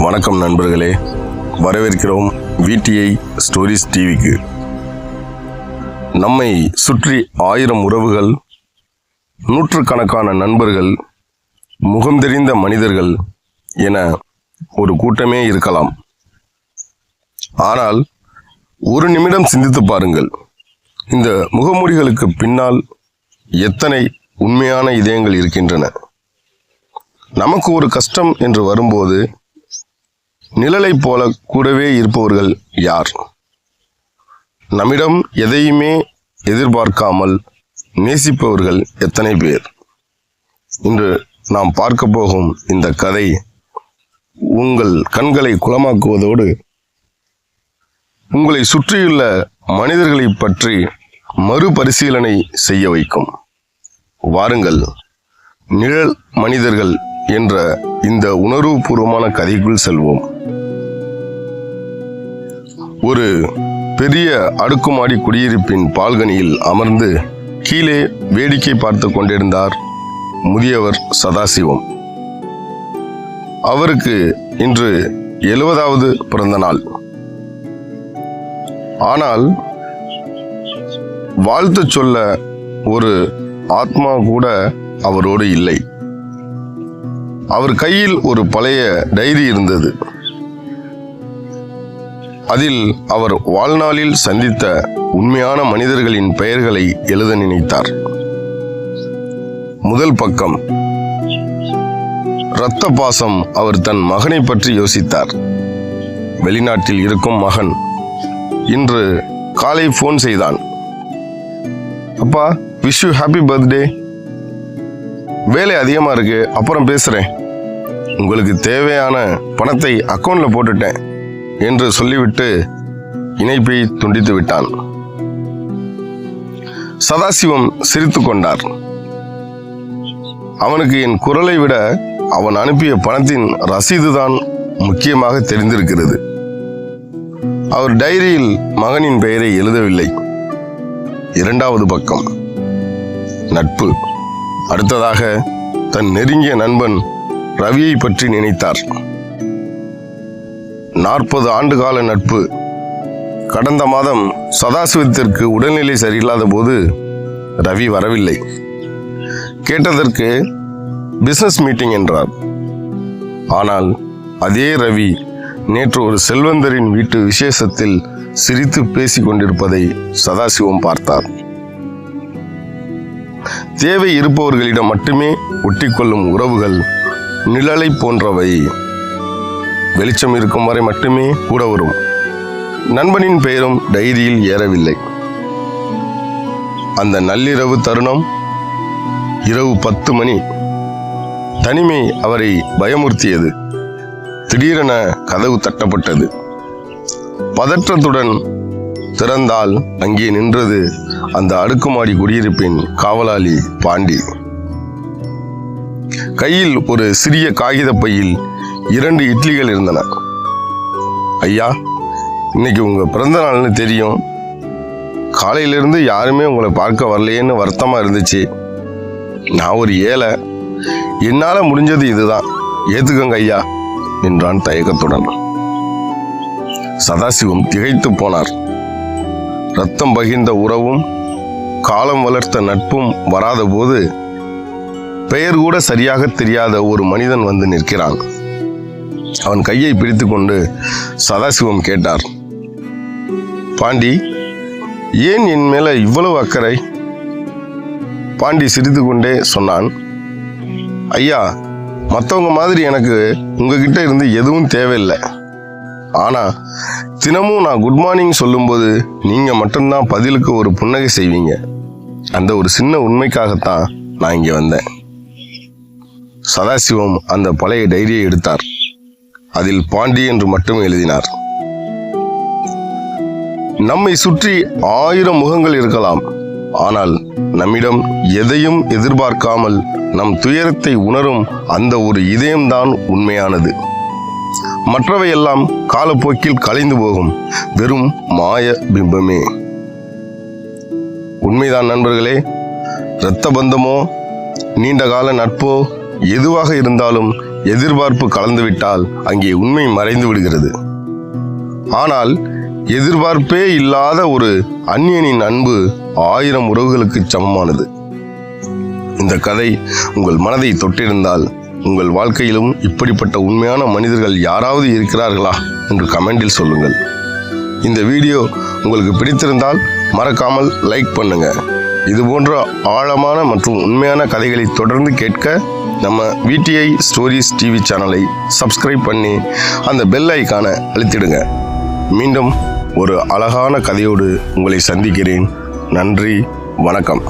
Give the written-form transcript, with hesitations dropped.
வணக்கம் நண்பர்களே, வரவேற்கிறோம் VTI ஸ்டோரிஸ் டிவிக்கு. நம்மை சுற்றி 1000 உறவுகள், நூற்றுக்கணக்கான நண்பர்கள், முகம் தெரிந்த மனிதர்கள் என ஒரு கூட்டமே இருக்கலாம். ஆனால் ஒரு நிமிடம் சிந்தித்து பாருங்கள், இந்த முகமூடிகளுக்கு பின்னால் எத்தனை உண்மையான இதயங்கள் இருக்கின்றன. நமக்கு ஒரு கஷ்டம் என்று வரும்போது நிழலைப் போல கூடவே இருப்பவர்கள் யார்? நம்மிடம் எதையுமே எதிர்பார்க்காமல் நேசிப்பவர்கள் எத்தனை பேர்? இன்று நாம் பார்க்க போகும் இந்த கதை உங்கள் கண்களை குளமாக்குவதோடு உங்களை சுற்றியுள்ள மனிதர்களை பற்றி மறுபரிசீலனை செய்ய வைக்கும். வாருங்கள், நிழல் மனிதர்கள் என்ற இந்த உணர்வுபூர்வமான கதைக்குள் செல்வோம். ஒரு பெரிய அடுக்குமாடி குடியிருப்பின் பால்கனியில் அமர்ந்து கீழே வேடிக்கை பார்த்து கொண்டிருந்தார் முதியவர் சதாசிவம். அவருக்கு இன்று 70வது பிறந்த நாள். ஆனால் வாழ்த்து சொல்ல ஒரு ஆத்மா கூட அவரோடு இல்லை. அவர் கையில் ஒரு பழைய டைரி இருந்தது. அதில் அவர் வாழ்நாளில் சந்தித்த உண்மையான மனிதர்களின் பெயர்களை எழுத நினைத்தார். முதல் பக்கம். இரத்த பாசம். அவர் தன் மகனை பற்றி யோசித்தார். வெளிநாட்டில் இருக்கும் மகன் இன்று காலை போன் செய்தான். அப்பா, விஷ் யூ ஹாப்பி பர்த்டே. வேலை அதிகமா இருக்கு, அப்புறம் பேசுறேன். உங்களுக்கு தேவையான பணத்தை அக்கவுண்ட்ல போட்டுட்டேன் என்று சொல்லிவிட்டு இணைப்பை துண்டித்து விட்டான். சதாசிவம் சிரித்து கொண்டார். அவனுக்கு என் குரலை விட அவன் அனுப்பிய பணத்தின் ரசீதுதான் முக்கியமாக தெரிந்திருக்கிறது. அவர் டைரியில் மகனின் பெயரை எழுதவில்லை. இரண்டாவது பக்கம். நட்பு. அடுத்ததாக தன் நெருங்கிய நண்பன் ரவியை பற்றி நினைத்தார். 40 ஆண்டுகால நட்பு. கடந்த மாதம் சதாசிவத்திற்கு உடல்நிலை சரியில்லாத போது ரவி வரவில்லை. கேட்டதற்கு பிசினஸ் மீட்டிங் என்றார். ஆனால் அதே ரவி நேற்று ஒரு செல்வந்தரின் வீட்டு விசேஷத்தில் சிரித்து பேசிக் கொண்டிருப்பதை சதாசிவம் பார்த்தார். தேவை இருப்பவர்களிடம் மட்டுமே ஒட்டிக்கொள்ளும் உறவுகள் நிழலை போன்றவை. வெளிச்சம் இருக்கும் வரை மட்டுமே கூட வரும். நண்பனின் பெயரும் டைரியில் ஏறவில்லை. அந்த நள்ளிரவு தருணம். இரவு 10 மணி. தனிமை அவரை பயமுறுத்தியது. திடீரென கதவு தட்டப்பட்டது. பதற்றத்துடன் திறந்தால் அங்கே நின்றது அந்த அடுக்குமாடி குடியிருப்பின் காவலாளி பாண்டி. கையில் ஒரு சிறிய காகித பையில் 2 இட்லிகள் இருந்தன. ஐயா, இன்னைக்கு உங்க பிறந்த நாள்னு தெரியும். காலையிலிருந்து யாருமே உங்களை பார்க்க வரலையேன்னு வருத்தமா இருந்துச்சு. நான் ஒரு ஏழை, என்னால முடிஞ்சது இதுதான், ஏத்துக்கங்க ஐயா என்றான் தயக்கத்துடன். சதாசிவம் திகைத்து போனார். ரத்தம் பகிர்ந்த உறவும் காலம் வளர்த்த நட்பும் வராத போது பெயர் கூட சரியாக தெரியாத ஒரு மனிதன் வந்து நிற்கிறான். அவன் கையை பிடித்து கொண்டு சதாசிவம் கேட்டார், பாண்டி, ஏன் என் மேல இவ்வளவு அக்கறை? பாண்டி சிரித்து கொண்டே சொன்னான், ஐயா, மற்றவங்க மாதிரி எனக்கு உங்ககிட்ட இருந்து எதுவும் தேவையில்லை. ஆனா தினமும் நான் குட் மார்னிங் சொல்லும்போது நீங்க மட்டும்தான் பதிலுக்கு ஒரு புன்னகை செய்வீங்க. அந்த ஒரு சின்ன உண்மைக்காகத்தான் நான் இங்க வந்தேன். சதாசிவம் அந்த பழைய டைரியை எடுத்தார். அதில் பாண்டி என்று மட்டும் எழுதினார். நம்மை சுற்றி 1000 முகங்கள் இருக்கலாம். ஆனால் நம்மிடம் எதையும் எதிர்பார்க்காமல் நம் துயரத்தை உணரும் அந்த ஒரு இதயம்தான் உண்மையானது. மற்றவையெல்லாம் காலப்போக்கில் கலைந்து போகும் வெறும் மாய பிம்பமே. உண்மைதான் நண்பர்களே. இரத்த பந்தமோ நீண்ட கால நட்போ எதுவாக இருந்தாலும் எதிர்பார்ப்பு கலந்துவிட்டால் அங்கே உண்மை மறைந்து விடுகிறது. ஆனால் எதிர்பார்ப்பே இல்லாத ஒரு அந்நியனின் அன்பு 1000 உறவுகளுக்கு சமமானது. இந்த கதை உங்கள் மனதை தொட்டிருந்தால் உங்கள் வாழ்க்கையிலும் இப்படிப்பட்ட உண்மையான மனிதர்கள் யாராவது இருக்கிறார்களா என்று கமெண்டில் சொல்லுங்கள். இந்த வீடியோ உங்களுக்கு பிடித்திருந்தால் மறக்காமல் லைக் பண்ணுங்க. இது போன்ற ஆழமான மற்றும் உண்மையான கதைகளை தொடர்ந்து கேட்க நம்ம VTI ஸ்டோரிஸ் டிவி சேனலை சப்ஸ்கிரைப் பண்ணி அந்த பெல் ஐகானை அழுத்திடுங்க. மீண்டும் ஒரு அழகான கதையோடு உங்களை சந்திக்கிறேன். நன்றி, வணக்கம்.